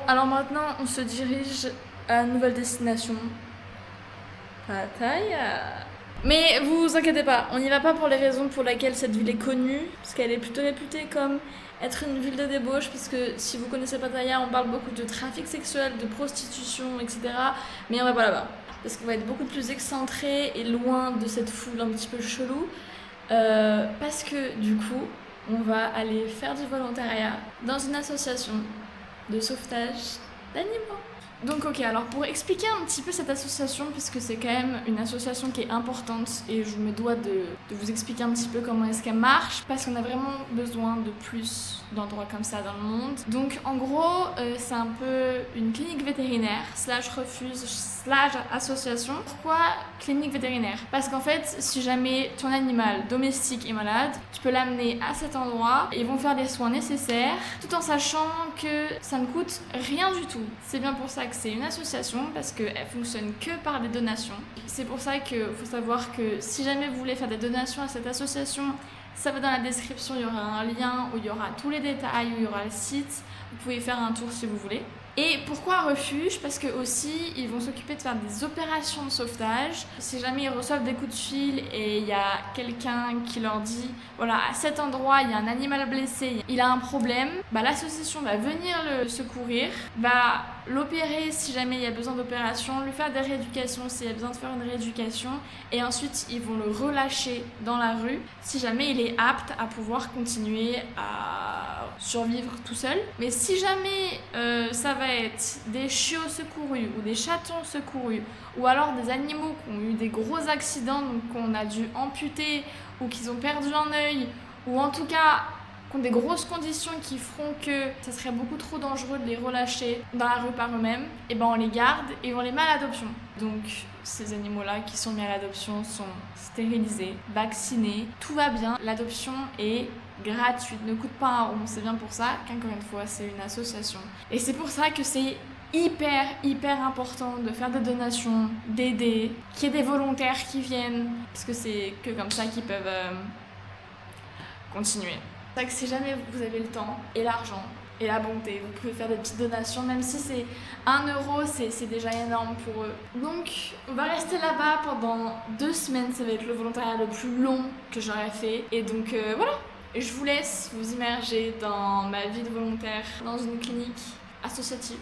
alors maintenant on se dirige à une nouvelle destination. Pattaya. Mais vous inquiétez pas, on n'y va pas pour les raisons pour lesquelles cette ville est connue, parce qu'elle est plutôt réputée comme être une ville de débauche, parce que si vous connaissez Pattaya, on parle beaucoup de trafic sexuel, de prostitution, etc. Mais on va pas là-bas, parce qu'on va être beaucoup plus excentré et loin de cette foule un petit peu chelou, parce que du coup, on va aller faire du volontariat dans une association de sauvetage d'animaux. Donc ok, alors pour expliquer un petit peu cette association, puisque c'est quand même une association qui est importante et je me dois de vous expliquer un petit peu comment est-ce qu'elle marche, parce qu'on a vraiment besoin de plus d'endroits comme ça dans le monde. Donc en gros, c'est un peu une clinique vétérinaire, slash refuge, slash association. Pourquoi clinique vétérinaire? Parce qu'en fait, si jamais ton animal domestique est malade, tu peux l'amener à cet endroit, ils vont faire les soins nécessaires, tout en sachant que ça ne coûte rien du tout. C'est bien pour ça que c'est une association, parce qu'elle fonctionne que par des donations. C'est pour ça qu'il faut savoir que si jamais vous voulez faire des donations à cette association, ça va dans la description, il y aura un lien où il y aura tous les détails, où il y aura le site. Vous pouvez faire un tour si vous voulez. Et pourquoi refuge? Parce que aussi ils vont s'occuper de faire des opérations de sauvetage. Si jamais ils reçoivent des coups de fil et il y a quelqu'un qui leur dit voilà, à cet endroit il y a un animal blessé, il a un problème, bah, l'association va venir le secourir, va l'opérer si jamais il y a besoin d'opération, lui faire des rééducations s'il y a besoin de faire une rééducation, et ensuite ils vont le relâcher dans la rue si jamais il est apte à pouvoir continuer à survivre tout seul. Mais si jamais ça va être des chiots secourus ou des chatons secourus, ou alors des animaux qui ont eu des gros accidents, donc qu'on a dû amputer, ou qu'ils ont perdu un œil, ou en tout cas qui ont des grosses conditions qui feront que ça serait beaucoup trop dangereux de les relâcher dans la rue par eux-mêmes, et ben on les garde et on les met à l'adoption. Donc ces animaux-là qui sont mis à l'adoption sont stérilisés, vaccinés, tout va bien. L'adoption est gratuite, ne coûte pas un rond. C'est bien pour ça qu'encore une fois c'est une association. Et c'est pour ça que c'est hyper important de faire des donations, d'aider, qu'il y ait des volontaires qui viennent, parce que c'est que comme ça qu'ils peuvent continuer. C'est vrai que si jamais vous avez le temps et l'argent et la bonté, vous pouvez faire des petites donations, même si c'est 1 euro, c'est déjà énorme pour eux. Donc on va rester là-bas pendant 2 semaines, ça va être le volontariat le plus long que j'aurais fait. Et donc voilà, je vous laisse vous immerger dans ma vie de volontaire dans une clinique associative.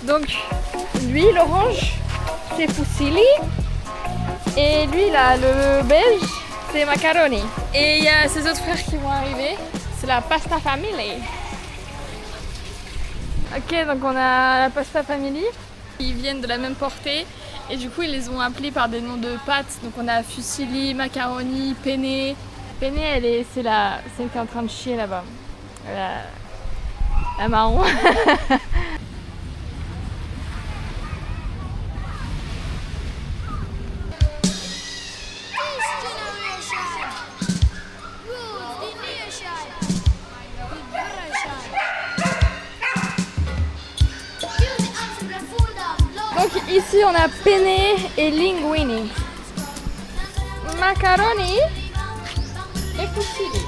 Donc lui l'orange c'est fusilli et lui là le beige c'est macaroni. Et il y a ses autres frères qui vont arriver, c'est la pasta family. Ok, donc on a la pasta family. Ils viennent de la même portée et du coup ils les ont appelés par des noms de pâtes. Donc on a fusilli, macaroni, penne. Penne c'est celle qui est en train de chier là-bas. La marron. Donc ici on a penne et linguine, macaroni et fusilli.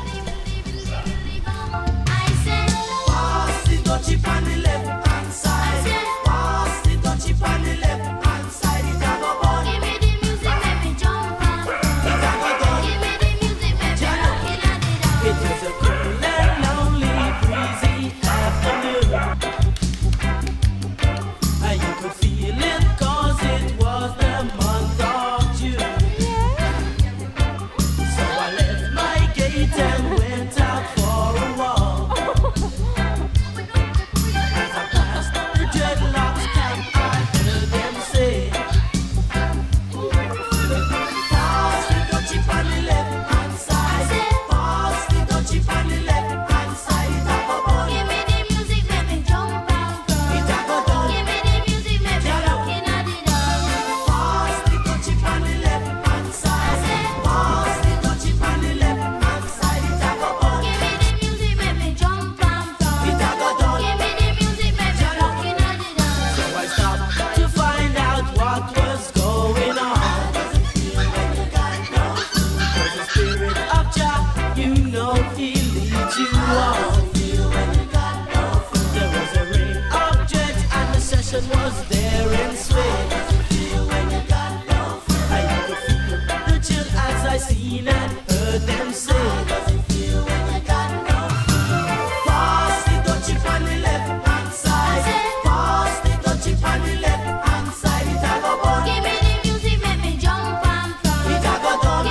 Was there in swing. When you got no friends. I could feel the chill as I seen and heard them say. How does it feel when you got no friends? Pass the dutchie on the left hand side. Pass the dutchie on the left hand side. It a go bun. Give me the music, make me jump and fun. It a go down.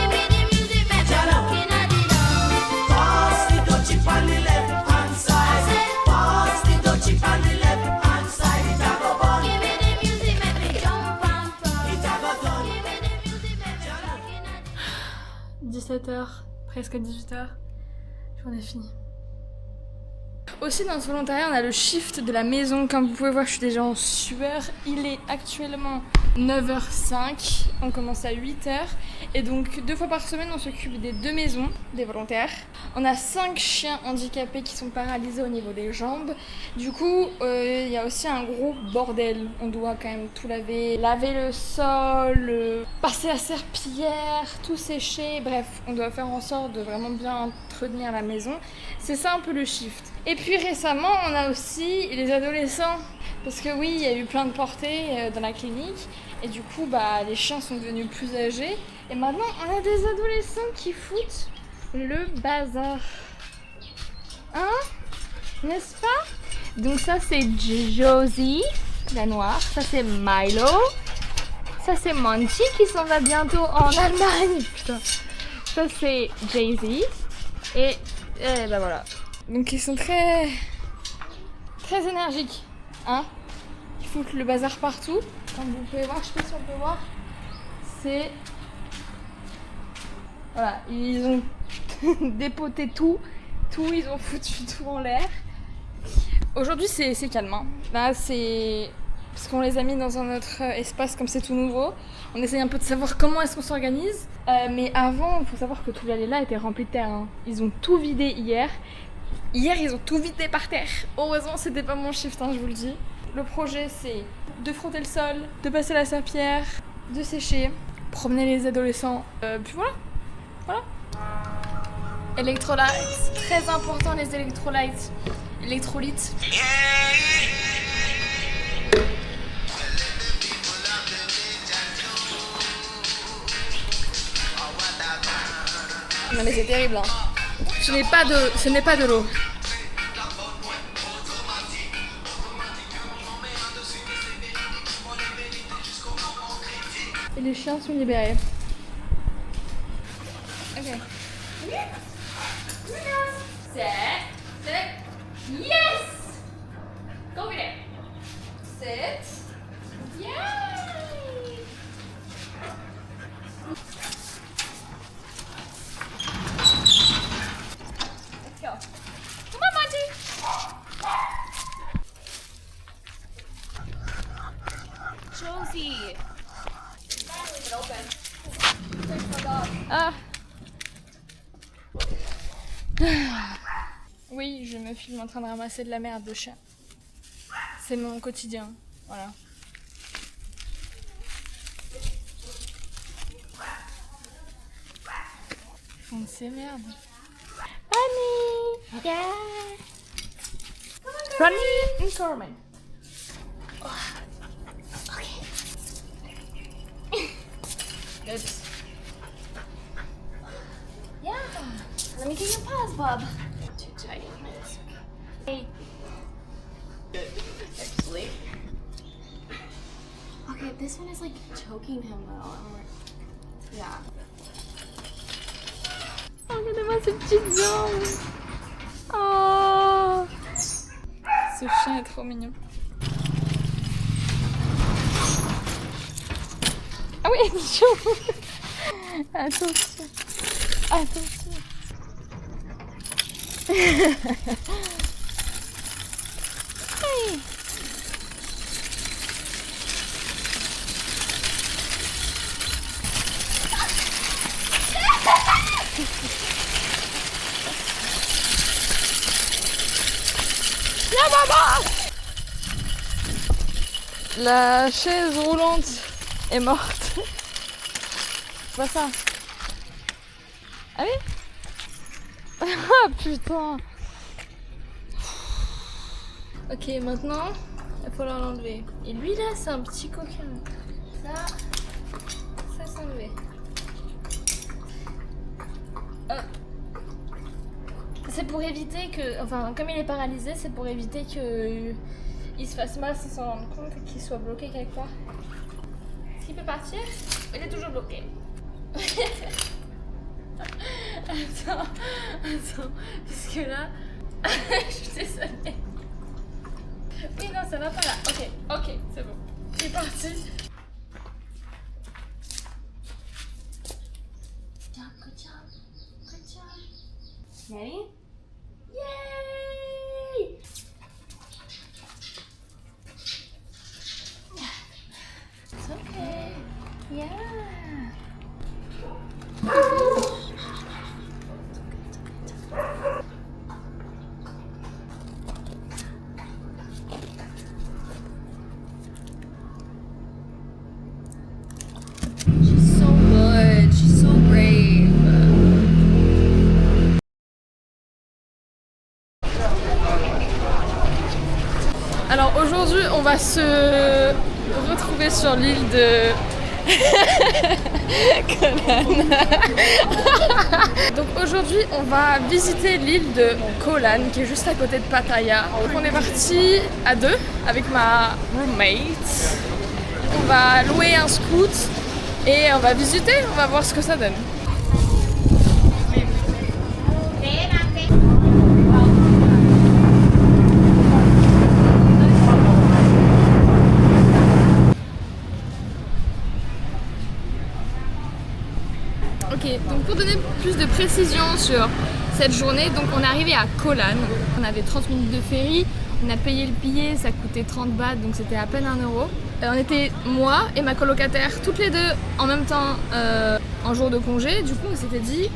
17h, presque 18h. J'en ai fini. Aussi dans ce volontariat, on a le shift de la maison. Comme vous pouvez voir, je suis déjà en sueur. Il est actuellement 9h05. On commence à 8h. Et donc 2 fois par semaine, on s'occupe des 2 maisons des volontaires. On a 5 chiens handicapés qui sont paralysés au niveau des jambes. Du coup, il y a aussi un gros bordel. On doit quand même tout laver. Laver le sol, passer la serpillière, tout sécher. Bref, on doit faire en sorte de vraiment bien entretenir la maison. C'est ça un peu le shift. Et puis récemment, on a aussi les adolescents. Parce que oui, il y a eu plein de portées dans la clinique. Et du coup, les chiens sont devenus plus âgés. Et maintenant, on a des adolescents qui foutent le bazar. Hein? N'est-ce pas? Donc ça, c'est Josie, la noire. Ça, c'est Milo. Ça, c'est Monty qui s'en va bientôt en Allemagne. Putain. Ça, c'est Jay-Z. Et voilà. Donc ils sont très énergiques, hein. Ils foutent le bazar partout. Comme vous pouvez voir, je sais pas si on peut voir. C'est... Voilà, ils ont dépoté tout, ils ont foutu tout en l'air. Aujourd'hui c'est calme, hein. Là c'est... Parce qu'on les a mis dans un autre espace comme c'est tout nouveau. On essaye un peu de savoir comment est-ce qu'on s'organise. Mais avant, il faut savoir que tout l'allée-là était rempli de terre, hein. Ils ont tout vidé hier. Hier, ils ont tout vidé par terre. Heureusement, c'était pas mon shift, hein, je vous le dis. Le projet, c'est de frotter le sol, de passer la serpillière, de sécher, promener les adolescents. Puis voilà. Electrolytes, très important les électrolytes. Électrolytes. Non mais c'est terrible, hein. Ce n'est pas de l'eau. Et les chiens sont libérés. Ok. Yes! Go with it. Sit. Yay! Let's go. Come on, Monty. Josie. Leave it open. There's my dog. Ah. Oui, je me filme en train de ramasser de la merde de chat. C'est mon quotidien, voilà. On sait merde. Bunny! Yeah! Bunny and Carmen. Oh. Okay. Oops. Yeah! Let me get your paws, Bob. Too tight. Hey. Actually. Okay, this one is like choking him though. Yeah. Regardez-moi ces petites jambes. Oh. Ce chien est trop mignon. Ah oui, Michou. Attention. Attention. Hey. La maman! La chaise roulante est morte. C'est pas ça. Allez. Ah putain. Ok, maintenant, il va falloir l'enlever. Et lui là, c'est un petit coquin. Ça s'enlever. Hop. C'est pour éviter que, enfin, comme il est paralysé, c'est pour éviter que il se fasse mal sans s'en rendre compte et qu'il soit bloqué quelque part. Est-ce qu'il peut partir? Il est toujours bloqué. Attends, parce que là, je suis désolée. Oui, non, ça va pas là. Ok, c'est bon. Il est parti. Good job. Ready? Yay! It's okay. Yeah. She's so good. She's so brave. Alors aujourd'hui, on va se retrouver sur l'île de Koh Lan. Donc aujourd'hui, on va visiter l'île de Koh Lan qui est juste à côté de Pattaya. Donc on est parti à deux avec ma roommate. On va louer un scoot et on va visiter, on va voir ce que ça donne. Ok, donc pour donner plus de précision sur cette journée, donc on est arrivé à Koh Lan. On avait 30 minutes de ferry, on a payé le billet, ça coûtait 30 bahts, donc c'était à peine 1 euro. On était moi et ma colocataire, toutes les deux en même temps en jour de congé. Du coup on s'était dit,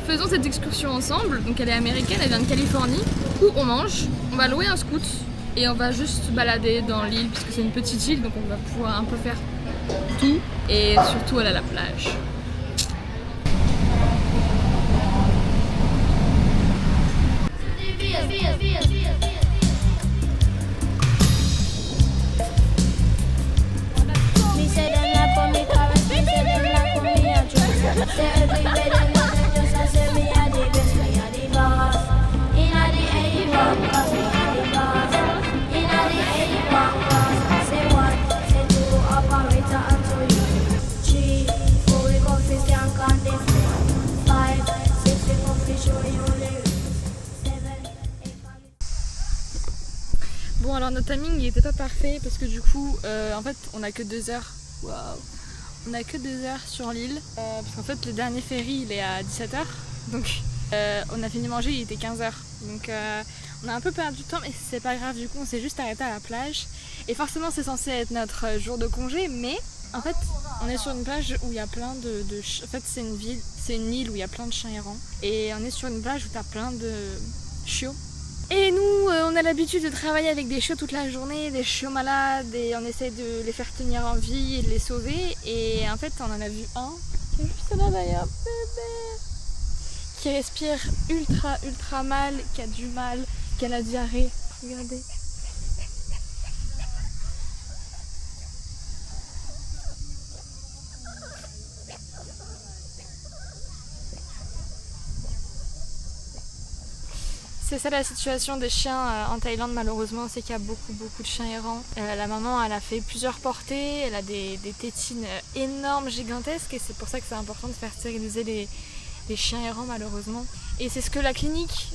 faisons cette excursion ensemble. Donc elle est américaine, elle vient de Californie. Du coup on mange, on va louer un scoot et on va juste se balader dans l'île puisque c'est une petite île, donc on va pouvoir un peu faire tout et surtout aller à la plage. Bon alors notre timing il était pas parfait parce que du coup en fait on a que 2 heures. Waouh. On a que 2 heures sur l'île parce qu'en fait le dernier ferry il est à 17h donc on a fini manger, il était 15h donc on a un peu perdu du temps mais c'est pas grave, du coup on s'est juste arrêté à la plage et forcément c'est censé être notre jour de congé mais en fait on est sur une plage où il y a plein en fait c'est une île où il y a plein de chiens errants et on est sur une plage où t'as plein de chiots. Et nous, on a l'habitude de travailler avec des chiots toute la journée, des chiots malades, et on essaie de les faire tenir en vie et de les sauver. Et en fait, on en a vu un, qui est juste là d'ailleurs, bébé, qui respire ultra mal, qui a du mal, qui a la diarrhée. Regardez. C'est ça la situation des chiens en Thaïlande malheureusement, c'est qu'il y a beaucoup de chiens errants. La maman elle a fait plusieurs portées, elle a des tétines énormes, gigantesques et c'est pour ça que c'est important de faire stériliser les chiens errants malheureusement. Et c'est ce que la clinique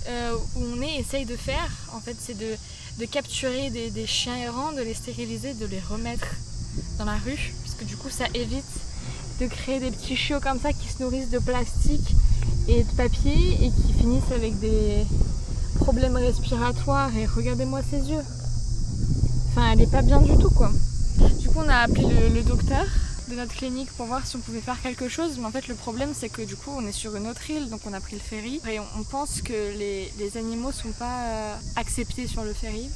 où on est essaye de faire en fait, c'est de capturer des chiens errants, de les stériliser, de les remettre dans la rue parce que du coup ça évite de créer des petits chiots comme ça qui se nourrissent de plastique et de papier et qui finissent avec des problèmes respiratoires et regardez-moi ses yeux. Enfin, elle est pas bien du tout quoi. Du coup, on a appelé le docteur de notre clinique pour voir si on pouvait faire quelque chose. Mais en fait, le problème, c'est que du coup, on est sur une autre île, donc on a pris le ferry. Et on pense que les animaux sont pas acceptés sur le ferry.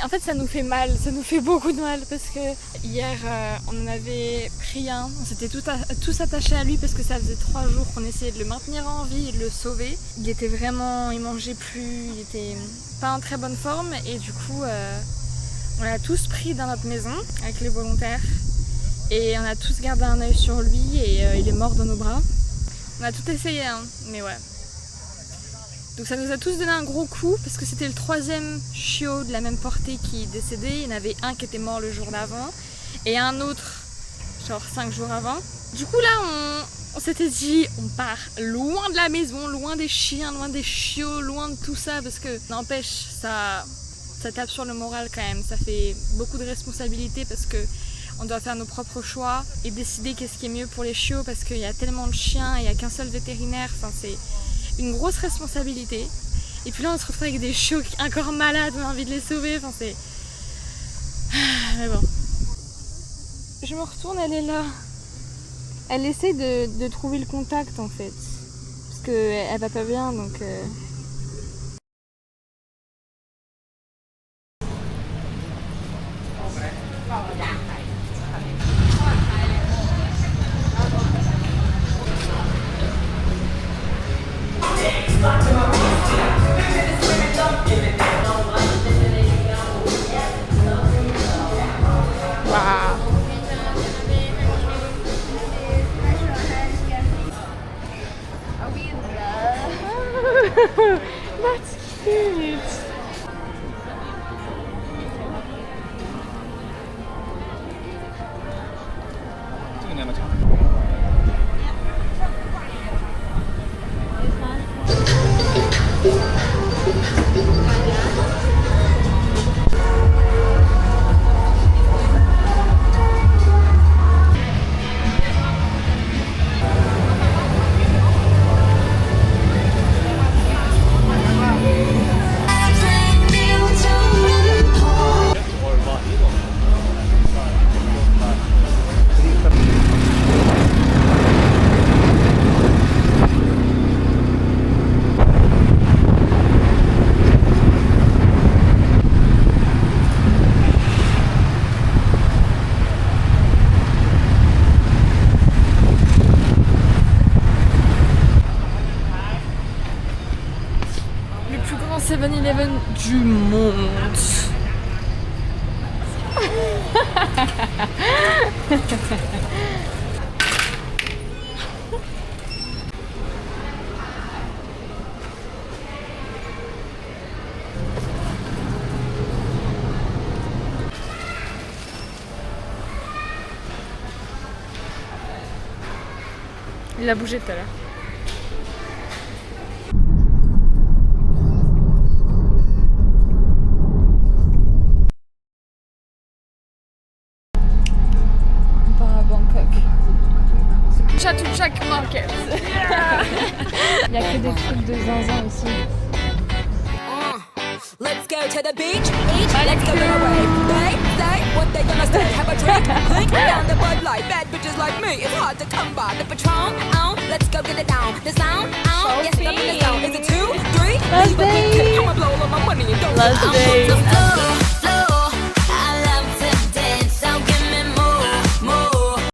En fait ça nous fait mal, ça nous fait beaucoup de mal parce que hier on en avait pris un, on s'était tous attachés à lui parce que ça faisait 3 jours qu'on essayait de le maintenir en vie et de le sauver. Il mangeait plus, il était pas en très bonne forme et du coup on l'a tous pris dans notre maison avec les volontaires et on a tous gardé un œil sur lui et il est mort dans nos bras. On a tout essayé hein, mais ouais. Donc ça nous a tous donné un gros coup parce que c'était le 3e chiot de la même portée qui est décédé. Il y en avait un qui était mort le jour d'avant et un autre genre 5 jours avant. Du coup là on s'était dit on part loin de la maison, loin des chiens, loin des chiots, loin de tout ça parce que n'empêche ça tape sur le moral quand même. Ça fait beaucoup de responsabilités parce que on doit faire nos propres choix et décider qu'est-ce qui est mieux pour les chiots parce qu'il y a tellement de chiens et il n'y a qu'un seul vétérinaire, enfin, c'est une grosse responsabilité. Et puis là on se retrouve avec des chiots encore malades, on a envie de les sauver, enfin c'est... Mais bon. Je me retourne, elle est là. Elle essaie de trouver le contact en fait. Parce qu'elle va pas bien donc... That's cute! Le plus grand 7-Eleven du monde. Il a bougé tout à l'heure. Chatuchak Market. Il y a que des trucs de zinzin ici. Let's go to the beach, let's go away. They say what they gonna say, have a drink, clink down the Bud Light. Bad bitches like me, it's hard to come by. The Patron, let's go get it down. The sound, yes, I'm in the zone. Is it 2, 3? Last day. I'ma blow all of my money and don't Last day.